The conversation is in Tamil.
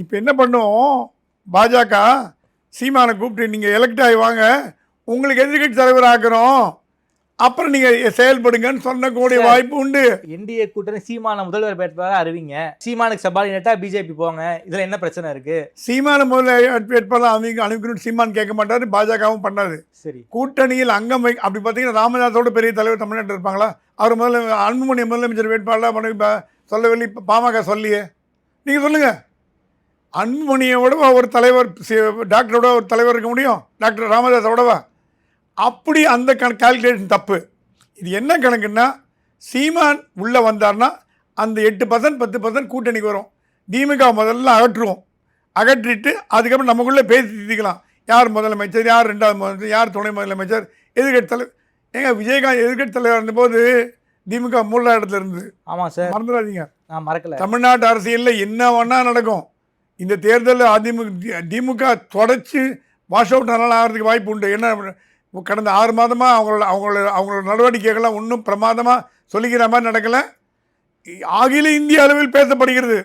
இப்போ என்ன பண்ணும் பாஜக சீமானை கூப்பிட்டு நீங்கள் எலெக்ட் ஆகி வாங்க, உங்களுக்கு எதிர்கட்சி தலைவர் ஆக்குறோம், அப்புறம் நீங்கள் செயல்படுங்கன்னு சொன்னக்கூடிய வாய்ப்பு உண்டு. என்டிஏ கூட்டணி சீமான முதல்வர் வேட்பாளராக அறிவிங்க, சீமானுக்கு சபாலினேட்டா பிஜேபி போங்க, இதுல என்ன பிரச்சனை இருக்கு? சீமான முதல்ல வேட்பாளர் அனுப்பிக்கணும் சீமான் கேட்க மாட்டாரு, பாஜகவும் பண்ணாது. சரி, கூட்டணியில் அங்கம் அப்படி பார்த்தீங்கன்னா ராமதாஸோட பெரிய தலைவர் தமிழ்நாட்டில் இருப்பாங்களா? அவர் முதல்ல அன்புமணி முதலமைச்சர் வேட்பாளராக சொல்லவில்லை, பாமக சொல்லியே. நீங்கள் சொல்லுங்கள், அன்புமணியோட ஒரு தலைவர், டாக்டரோட ஒரு தலைவர் இருக்க முடியும்? டாக்டர் ராமதாஸோடவா? அப்படி அந்த கால்குலேஷன் தப்பு. இது என்ன கணக்குன்னா, சீமான் உள்ளே வந்தார்னா அந்த 8% 10% கூட்டணிக்கு வரும். திமுக முதல்ல அகற்றுவோம், அகற்றிட்டு அதுக்கப்புறம் நமக்குள்ளே பேசி தீர்த்துக்கலாம். யார் முதலமைச்சர், யார் ரெண்டாவது முதலமைச்சர், யார் துணை முதலமைச்சர், எதிர்கட்சி தலைவர். ஏங்க விஜயகாந்த் எதிர்கட்சி தலைவர் இருந்தபோது திமுக 3ஆம் இடத்துல இருந்தது. ஆமாம் சார், மறந்துடாதீங்க. நான் மறக்கல. தமிழ்நாட்டு அரசியலில் என்ன வேணா நடக்கும். இந்த தேர்தலில் திமுக தொடச்சி வாஷ் அவுட் நல்லா ஆகிறதுக்கு வாய்ப்பு உண்டு. என்ன கடந்த 6 மாதமாக அவங்களோட நடவடிக்கைகள்லாம் ஒன்றும் பிரமாதமாக சொல்லிக்கிற மாதிரி நடக்கலை. அகில இந்திய அளவில் பேசப்படுகிறது.